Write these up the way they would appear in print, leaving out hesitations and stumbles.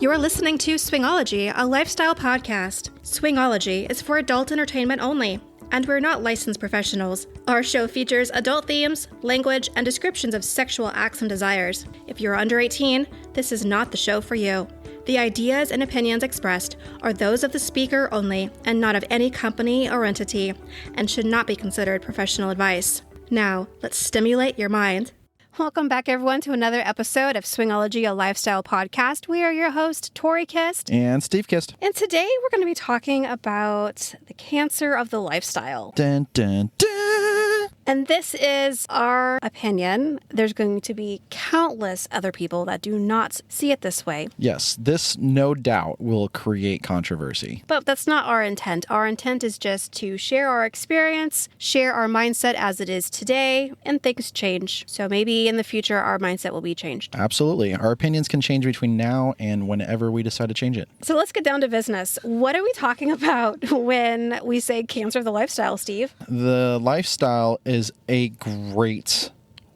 You're listening to Swingology, a lifestyle podcast. Swingology is for adult entertainment only, and we're not licensed professionals. Our show features adult themes, language, and descriptions of sexual acts and desires. If you're under 18, this is not the show for you. The ideas and opinions expressed are those of the speaker only and not of any company or entity, and should not be considered professional advice. Now, let's stimulate your mind. Welcome back, everyone, to another episode of Swingology, a lifestyle podcast. We are your hosts, Tori Kist and Steve Kist. And today we're going to be talking about the cancer of the lifestyle. Dun, dun, dun. And this is our opinion. There's going to be countless other people that do not see it this way. Yes, this no doubt will create controversy. But that's not our intent. Our intent is just to share our experience, share our mindset as it is today, and things change. So maybe in the future, our mindset will be changed. Absolutely. Our opinions can change between now and whenever we decide to change it. So let's get down to business. What are we talking about when we say cancer of the lifestyle, Steve? The lifestyle is a great,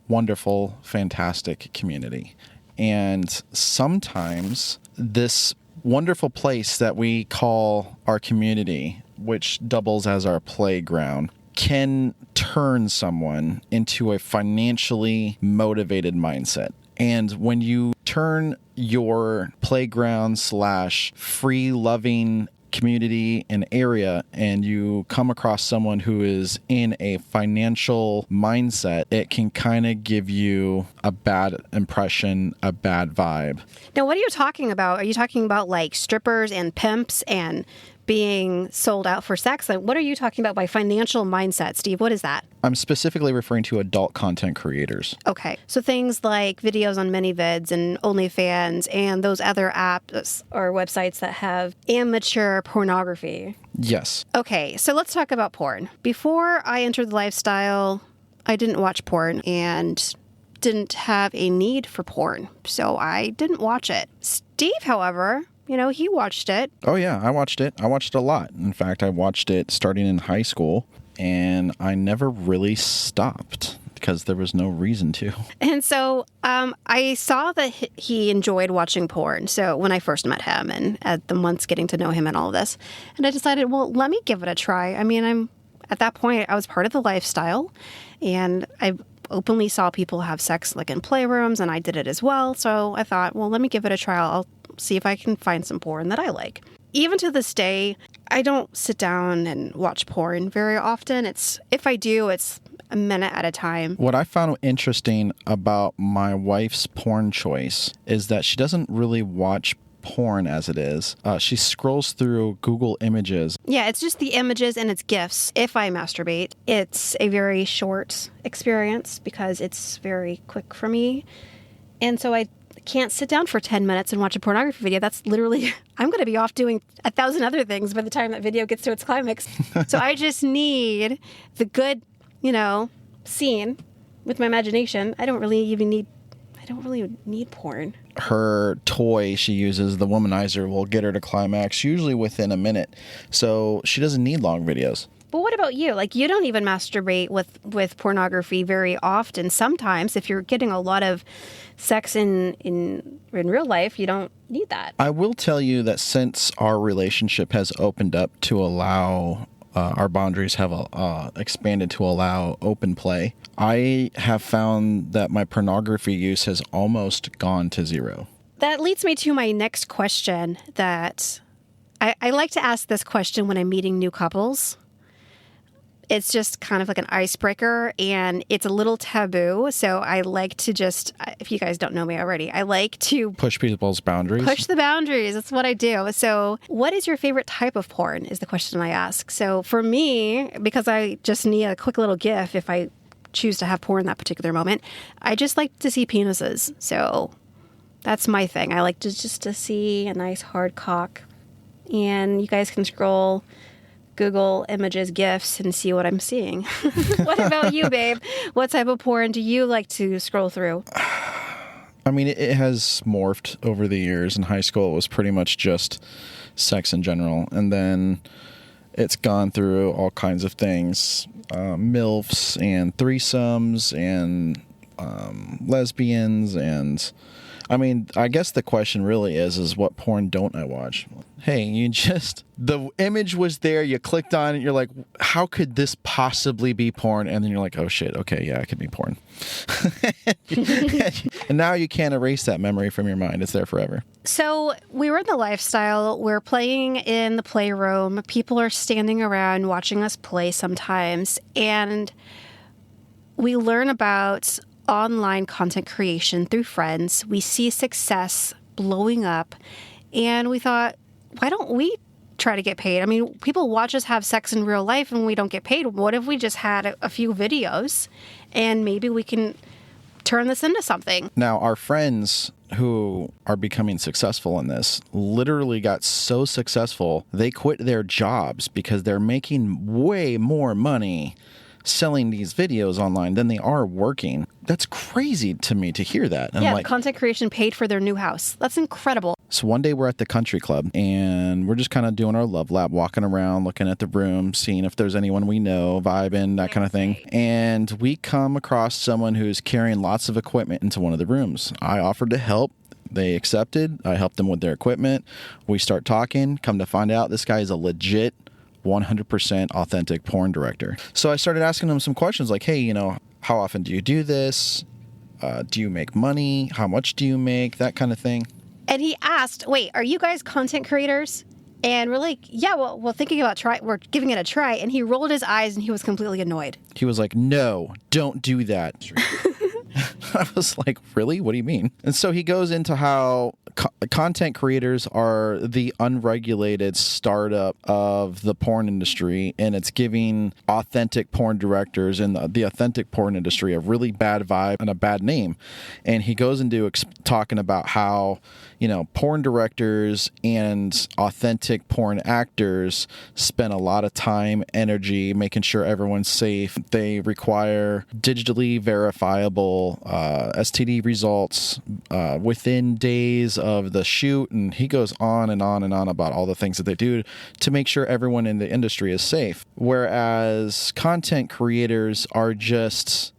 wonderful, fantastic community. And sometimes this wonderful place that we call our community, which doubles as our playground, can turn someone into a financially motivated mindset. And when you turn your playground / free loving community and area and you come across someone who is in a financial mindset, it can kind of give you a bad impression, a bad vibe. Now, what are you talking about? Are you talking about like strippers and pimps and being sold out for sex? Like, what are you talking about by financial mindset, Steve? What is that? I'm specifically referring to adult content creators. Okay. So things like videos on ManyVids and OnlyFans and those other apps or websites that have amateur pornography. Yes. Okay. So let's talk about porn. Before I entered the lifestyle, I didn't watch porn and didn't have a need for porn. So I didn't watch it. Steve, however, he watched it. Oh, yeah, I watched it. I watched it a lot. In fact, I watched it starting in high school, and I never really stopped because there was no reason to. And so I saw that he enjoyed watching porn. So when I first met him and at the months getting to know him and all of this, and I decided, well, let me give it a try. I mean, at that point, I was part of the lifestyle, and I openly saw people have sex like in playrooms, and I did it as well. So I thought, well, let me give it a try. I'll see if I can find some porn that I like. Even to this day, I don't sit down and watch porn very often. If I do, it's a minute at a time. What I found interesting about my wife's porn choice is that she doesn't really watch porn as it is. She scrolls through Google Images. Yeah, it's just the images and it's GIFs. If I masturbate, it's a very short experience because it's very quick for me. And so I can't sit down for 10 minutes and watch a pornography video. That's literally, I'm going to be off doing 1,000 other things by the time that video gets to its climax. So I just need the good, scene with my imagination. I don't really need porn. Her toy she uses, the womanizer, will get her to climax usually within a minute. So she doesn't need long videos. But what about you? Like, you don't even masturbate with pornography very often. Sometimes, if you're getting a lot of sex in real life, you don't need that. I will tell you that since our relationship has opened up to allow, our boundaries have expanded to allow open play, I have found that my pornography use has almost gone to zero. That leads me to my next question that I like to ask this question when I'm meeting new couples. It's just kind of like an icebreaker, and it's a little taboo. So I like to just, if you guys don't know me already, I like to push people's boundaries. Push the boundaries. That's what I do. So what is your favorite type of porn is the question I ask. So for me, because I just need a quick little GIF if I choose to have porn that particular moment, I just like to see penises. So that's my thing. I like to see a nice hard cock. And you guys can scroll Google Images, GIFs, and see what I'm seeing. What about you, babe? What type of porn do you like to scroll through? I mean, it has morphed over the years. In high school, it was pretty much just sex in general. And then it's gone through all kinds of things, MILFs and threesomes and lesbians, and I mean, I guess the question really is what porn don't I watch? Hey, the image was there, you clicked on it, you're like, how could this possibly be porn? And then you're like, oh shit, okay, yeah, it could be porn. And now you can't erase that memory from your mind. It's there forever. So we were in the lifestyle. We're playing in the playroom. People are standing around watching us play sometimes. And we learn about online content creation through friends. We see success blowing up. And we thought, why don't we try to get paid? I mean, people watch us have sex in real life and we don't get paid. What if we just had a few videos and maybe we can turn this into something? Now, our friends who are becoming successful in this literally got so successful, they quit their jobs because they're making way more money selling these videos online than they are working. That's crazy to me to hear that. And yeah, I'm like, content creation paid for their new house. That's incredible. So one day we're at the country club and we're just kind of doing our love lap, walking around, looking at the room, seeing if there's anyone we know, vibing, that kind of thing. And we come across someone who's carrying lots of equipment into one of the rooms. I offered to help. They accepted. I helped them with their equipment. We start talking. Come to find out, this guy is a legit 100% authentic porn director. So I started asking him some questions like, hey, how often do you do this? Do you make money? How much do you make? That kind of thing. And he asked, wait, are you guys content creators? And we're like, yeah, well, we're giving it a try. And he rolled his eyes and he was completely annoyed. He was like, no, don't do that. I was like, really? What do you mean? And so he goes into how content creators are the unregulated startup of the porn industry, and it's giving authentic porn directors and the authentic porn industry a really bad vibe and a bad name. And he goes into talking about how, porn directors and authentic porn actors spend a lot of time, energy, making sure everyone's safe. They require digitally verifiable STD results within days of the shoot, and he goes on and on and on about all the things that they do to make sure everyone in the industry is safe. Whereas content creators are just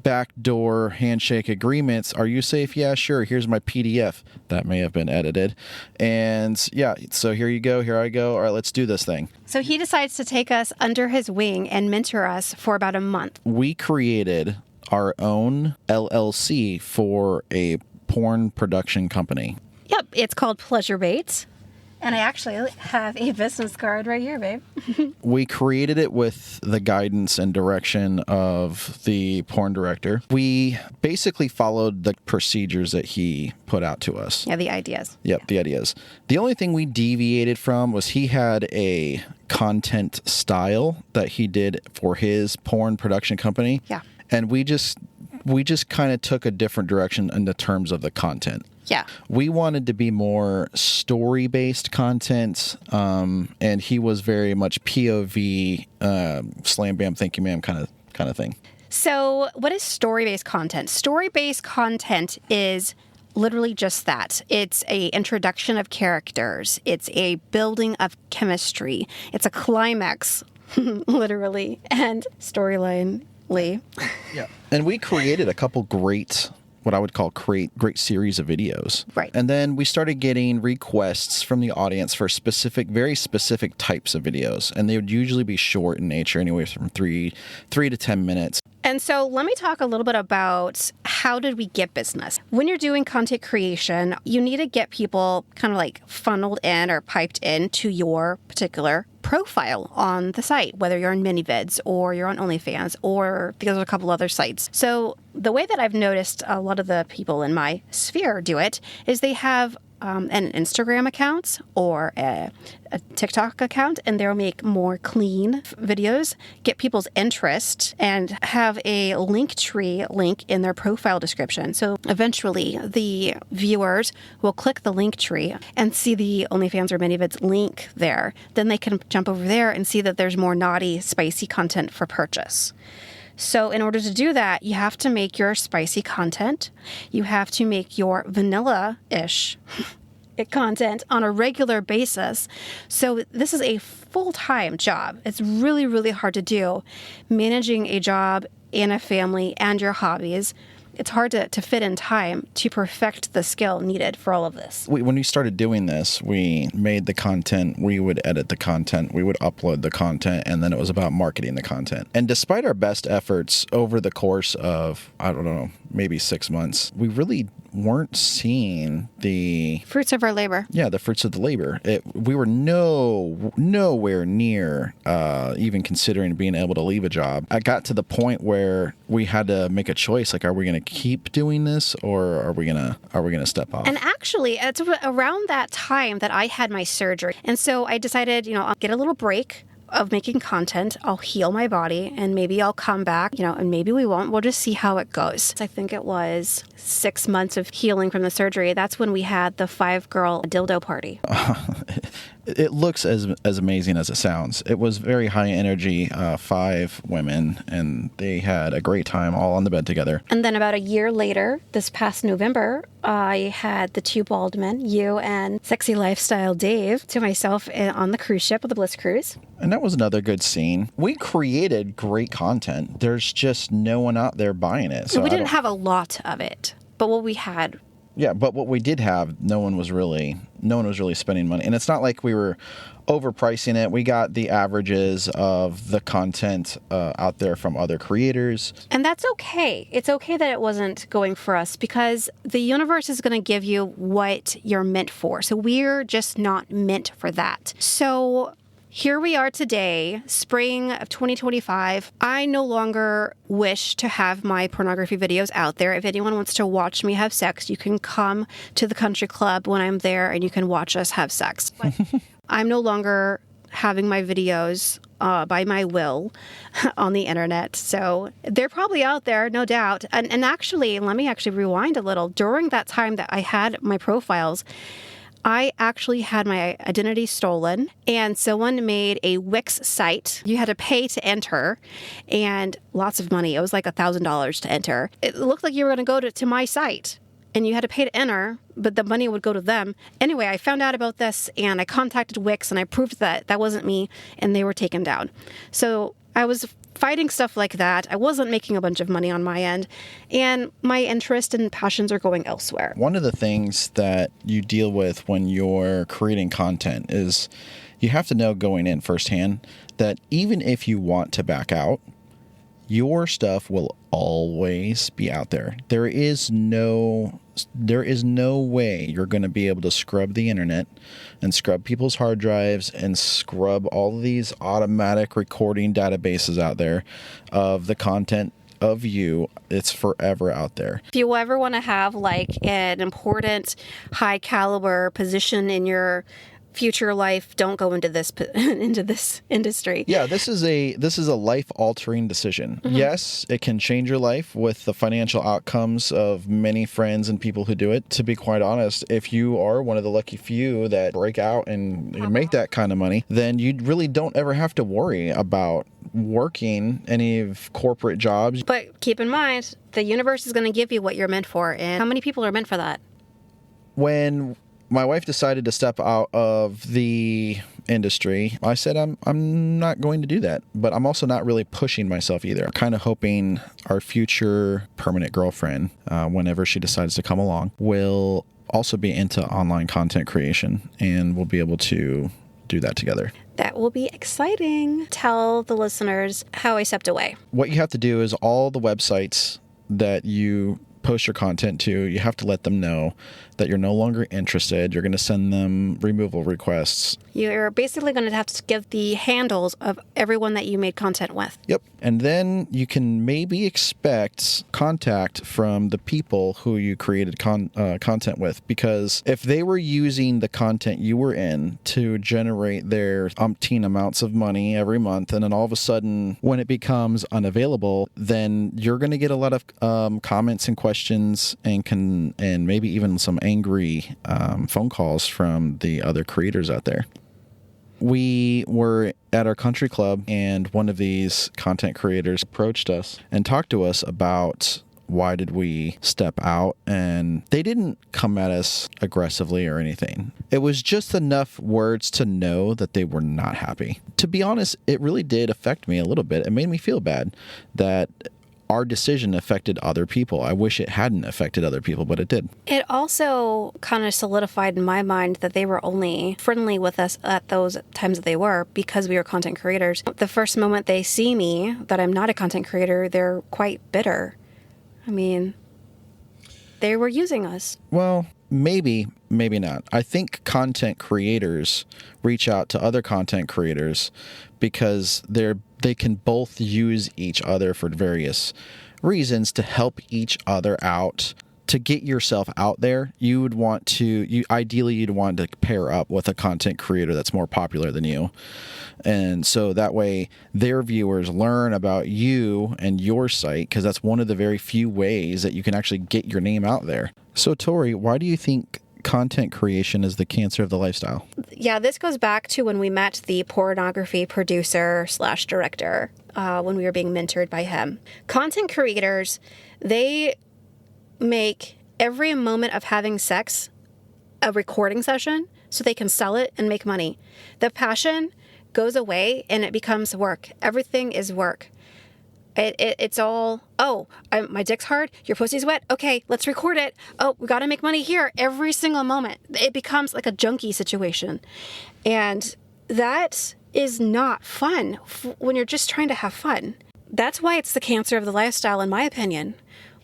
backdoor handshake agreements. Are you safe? Yeah, sure. Here's my PDF. That may have been edited. And yeah, so here you go. Here I go. All right, let's do this thing. So he decides to take us under his wing and mentor us for about a month. We created our own LLC for a porn production company. Yep, it's called Pleasure Baits. And I actually have a business card right here, babe. We created it with the guidance and direction of the porn director. We basically followed the procedures that he put out to us. Yeah, the ideas. Yep, the ideas. The only thing we deviated from was he had a content style that he did for his porn production company. Yeah. And we just kind of took a different direction in the terms of the content. Yeah. We wanted to be more story-based content, and he was very much POV, slam, bam, thank you, ma'am kind of thing. So what is story-based content? Story-based content is literally just that. It's a introduction of characters. It's a building of chemistry. It's a climax, literally, and storyline. Yeah. And we created a couple great, what I would call great series of videos. Right. And then we started getting requests from the audience for very specific types of videos. And they would usually be short in nature, anywhere from 3 to 10 minutes. And so let me talk a little bit about how did we get business. When you're doing content creation, you need to get people kind of like funneled in or piped into your particular profile on the site, whether you're on ManyVids or you're on OnlyFans or because there's a couple other sites. So the way that I've noticed a lot of the people in my sphere do it is they have an Instagram account or a TikTok account, and they'll make more clean videos, get people's interest, and have a Linktree link in their profile description. So eventually the viewers will click the Linktree and see the OnlyFans or ManyVids link there. Then they can jump over there and see that there's more naughty, spicy content for purchase. So in order to do that, you have to make your spicy content. You have to make your vanilla-ish content on a regular basis. So this is a full-time job. It's really, really hard to do. Managing a job and a family and your hobbies it's hard to fit in time to perfect the skill needed for all of this. When we started doing this, we made the content, we would edit the content, we would upload the content, and then it was about marketing the content. And despite our best efforts over the course of, I don't know, maybe 6 months, we really weren't seeing the fruits of our labor. Yeah, the fruits of the labor. We were nowhere near even considering being able to leave a job. I got to the point where we had to make a choice. Like, are we going to keep doing this, or are we gonna step off? And actually, it's around that time that I had my surgery, and so I decided, I'll get a little break of making content. I'll heal my body, and maybe I'll come back, and maybe we won't. We'll just see how it goes. I think it was 6 months of healing from the surgery. That's when we had the 5-girl dildo party. It looks as amazing as it sounds. It was very high energy, 5 women, and they had a great time all on the bed together. And then about a year later, this past November, I had the 2 bald men, you and Sexy Lifestyle Dave, to myself on the cruise ship, the Bliss Cruise. And that was another good scene. We created great content. There's just no one out there buying it. So we didn't have a lot of it, but what we had. Yeah, but what we did have, no one was really spending money. And it's not like we were overpricing it. We got the averages of the content out there from other creators. And that's okay. It's okay that it wasn't going for us, because the universe is going to give you what you're meant for. So we're just not meant for that. So here we are today, spring of 2025. I no longer wish to have my pornography videos out there. If anyone wants to watch me have sex, you can come to the country club when I'm there and you can watch us have sex. But I'm no longer having my videos by my will on the internet. So they're probably out there, no doubt. And actually, let me rewind a little. During that time that I had my profiles, I actually had my identity stolen, and someone made a Wix site. You had to pay to enter, and lots of money. It was like $1,000 to enter. It looked like you were going to go to my site, and you had to pay to enter, but the money would go to them. Anyway, I found out about this, and I contacted Wix, and I proved that that wasn't me, and they were taken down. So I was fighting stuff like that. I wasn't making a bunch of money on my end, and my interest and passions are going elsewhere. One of the things that you deal with when you're creating content is you have to know going in firsthand that even if you want to back out, your stuff will always be out there. There is no way you're going to be able to scrub the internet and scrub people's hard drives and scrub all of these automatic recording databases out there of the content of you. It's forever out there. If you ever want to have like an important high caliber position in your future life, don't go into this industry. Yeah, this is a life-altering decision. Mm-hmm. Yes, it can change your life with the financial outcomes of many friends and people who do it. To be quite honest, if you are one of the lucky few that break out and make that kind of money, then you really don't ever have to worry about working any of corporate jobs. But keep in mind, the universe is going to give you what you're meant for, and how many people are meant for that? When my wife decided to step out of the industry, I said I'm not going to do that, but I'm also not really pushing myself either. Kind of hoping our future permanent girlfriend, whenever she decides to come along, will also be into online content creation, and we'll be able to do that together. That will be exciting. Tell the listeners how I stepped away. What you have to do is all the websites that you post your content to, you have to let them know that you're no longer interested. You're going to send them removal requests. You're basically going to have to give the handles of everyone that you made content with. Yep. And then you can maybe expect contact from the people who you created content with, because if they were using the content you were in to generate their umpteen amounts of money every month, and then all of a sudden when it becomes unavailable, then you're going to get a lot of comments and questions and maybe even some angry phone calls from the other creators out there. We were at our country club, and one of these content creators approached us and talked to us about why did we step out, and they didn't come at us aggressively or anything. It was just enough words to know that they were not happy. To be honest, it really did affect me a little bit. It made me feel bad that our decision affected other people. I wish it hadn't affected other people, but it did. It also kind of solidified in my mind that they were only friendly with us at those times that they were because we were content creators. The first moment they see me, that I'm not a content creator, they're quite bitter. I mean, they were using us. Well, maybe not. I think content creators reach out to other content creators because they can both use each other for various reasons to help each other out. To get yourself out there, you'd want to pair up with a content creator that's more popular than you. And so that way their viewers learn about you and your site, because that's one of the very few ways that you can actually get your name out there. So Tori, why do you think content creation is the cancer of the lifestyle? Yeah, this goes back to when we met the pornography producer / director when we were being mentored by him. Content creators, they make every moment of having sex a recording session so they can sell it and make money. The passion goes away and it becomes work. Everything is work. It's all, my dick's hard, your pussy's wet, okay, let's record it. Oh, we gotta make money here. Every single moment. It becomes like a junkie situation. And that is not fun when you're just trying to have fun. That's why it's the cancer of the lifestyle, in my opinion.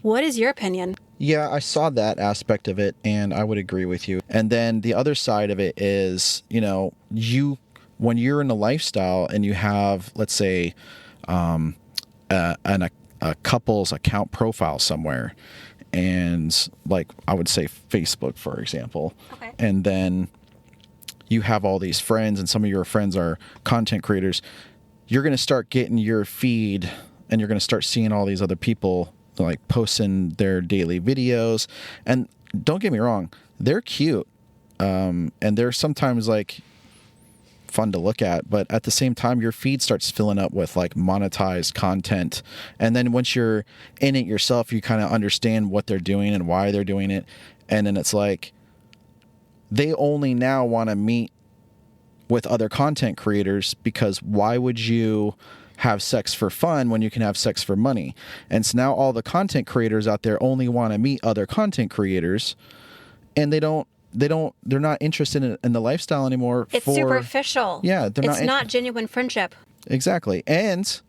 What is your opinion? Yeah, I saw that aspect of it, and I would agree with you. And then the other side of it is, when you're in a lifestyle and you have, let's say, a couple's account profile somewhere, and like I would say Facebook, for example, okay. And then you have all these friends, and some of your friends are content creators, you're going to start getting your feed, and you're going to start seeing all these other people like posting their daily videos. And don't get me wrong, they're cute. And they're sometimes like fun to look at, but at the same time, your feed starts filling up with like monetized content. And then once you're in it yourself, you kind of understand what they're doing and why they're doing it. And then it's like, they only now want to meet with other content creators, because why would you have sex for fun when you can have sex for money? And so now all the content creators out there only want to meet other content creators, and they're not interested in the lifestyle anymore. It's superficial. Yeah. It's not genuine friendship. Exactly. And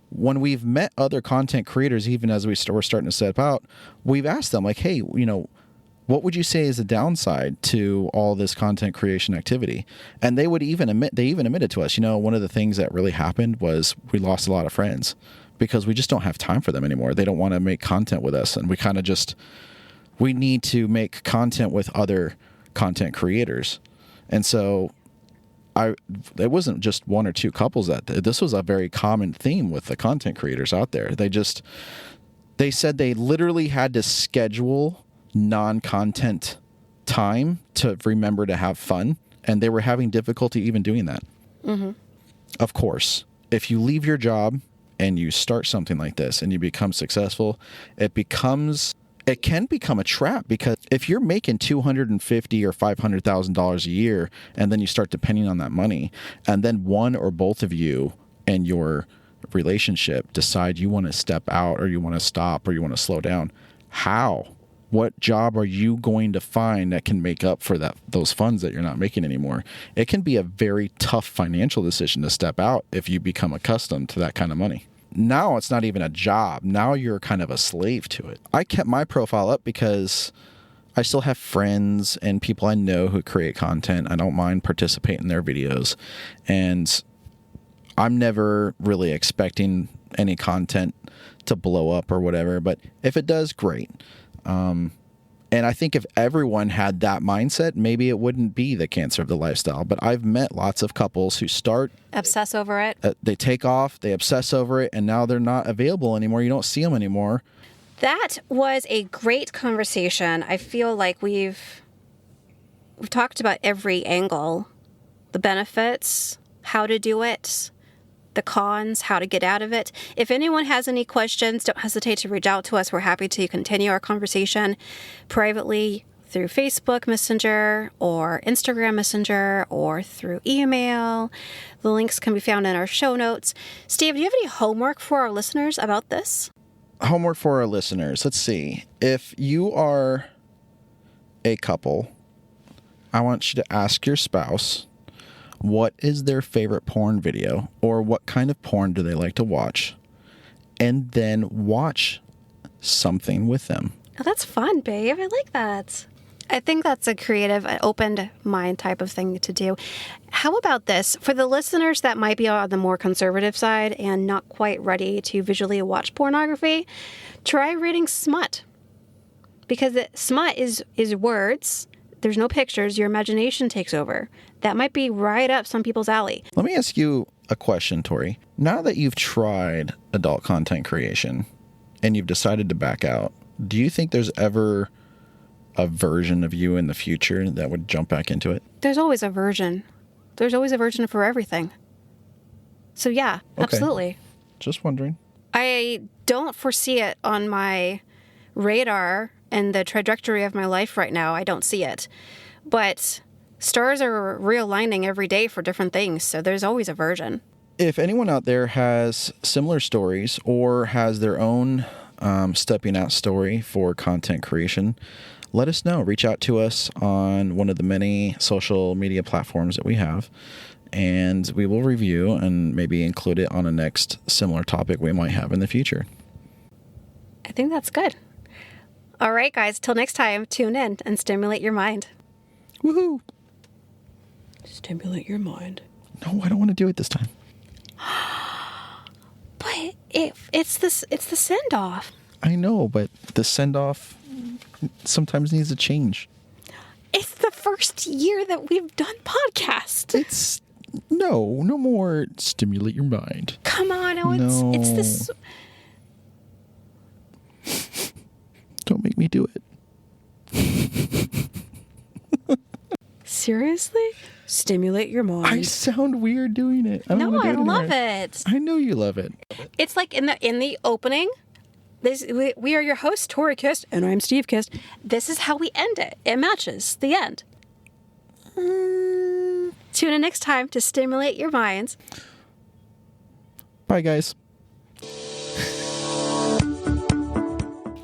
when we've met other content creators, even as we're starting to step out, we've asked them like, hey, what would you say is the downside to all this content creation activity? And they even admitted to us, one of the things that really happened was we lost a lot of friends because we just don't have time for them anymore. They don't want to make content with us. And we kind of we need to make content with other content creators. And so it wasn't just one or two couples this was a very common theme with the content creators out there. They said they literally had to schedule non-content time to remember to have fun, and they were having difficulty even doing that. Mm-hmm. Of course, if you leave your job and you start something like this and you become successful, it can become a trap, because if you're making $250,000 or $500,000 a year and then you start depending on that money, and then one or both of you and your relationship decide you want to step out, or you want to stop, or you want to slow down, how? What job are you going to find that can make up for those funds that you're not making anymore? It can be a very tough financial decision to step out if you become accustomed to that kind of money. Now it's not even a job. Now you're kind of a slave to it. I kept my profile up because I still have friends and people I know who create content. I don't mind participating in their videos. And I'm never really expecting any content to blow up or whatever. But if it does, great. And I think if everyone had that mindset, maybe it wouldn't be the cancer of the lifestyle. But I've met lots of couples who obsess over it. They take off, they obsess over it, and now they're not available anymore. You don't see them anymore. That was a great conversation. I feel like we've talked about every angle, the benefits, how to do it, the cons, how to get out of it. If anyone has any questions, don't hesitate to reach out to us. We're happy to continue our conversation privately through Facebook Messenger or Instagram Messenger or through email. The links can be found in our show notes. Steve, do you have any homework for our listeners about this? homework for our listeners. Let's see. If you are a couple, I want you to ask your spouse, what is their favorite porn video, or what kind of porn do they like to watch? And then watch something with them. Oh, that's fun, babe. I like that. I think that's a creative, open mind type of thing to do. How about this? For the listeners that might be on the more conservative side and not quite ready to visually watch pornography, try reading smut. Because smut is words. There's no pictures. Your imagination takes over. That might be right up some people's alley. Let me ask you a question, Tori. Now that you've tried adult content creation and you've decided to back out, do you think there's ever a version of you in the future that would jump back into it? There's always a version. There's always a version for everything. So yeah, Okay. Absolutely. Just wondering. I don't foresee it on my radar and the trajectory of my life right now. I don't see it. But stars are realigning every day for different things, so there's always a version. If anyone out there has similar stories or has their own stepping out story for content creation, let us know. Reach out to us on one of the many social media platforms that we have, and we will review and maybe include it on a next similar topic we might have in the future. I think that's good. All right, guys, till next time, tune in and stimulate your mind. Woohoo! Stimulate your mind. No, I don't want to do it this time. But it's the send-off. I know, but the send-off sometimes needs a change. It's the first year that we've done podcast. It's no more stimulate your mind. Come on, it's this. Don't make me do it. Seriously? Stimulate your mind. I sound weird doing it. I love it. I know you love it. It's like in the opening. We are your hosts, Tori Kist, and I'm Steve Kist. This is how we end it. It matches the end. Tune in next time to stimulate your minds. Bye, guys.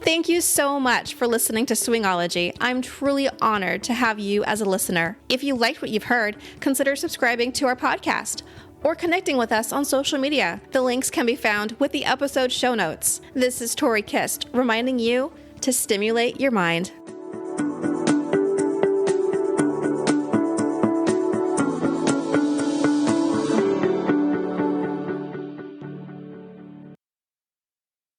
Thank you so much for listening to Swingology. I'm truly honored to have you as a listener. If you liked what you've heard, consider subscribing to our podcast or connecting with us on social media. The links can be found with the episode show notes. This is Tori Kist, reminding you to stimulate your mind.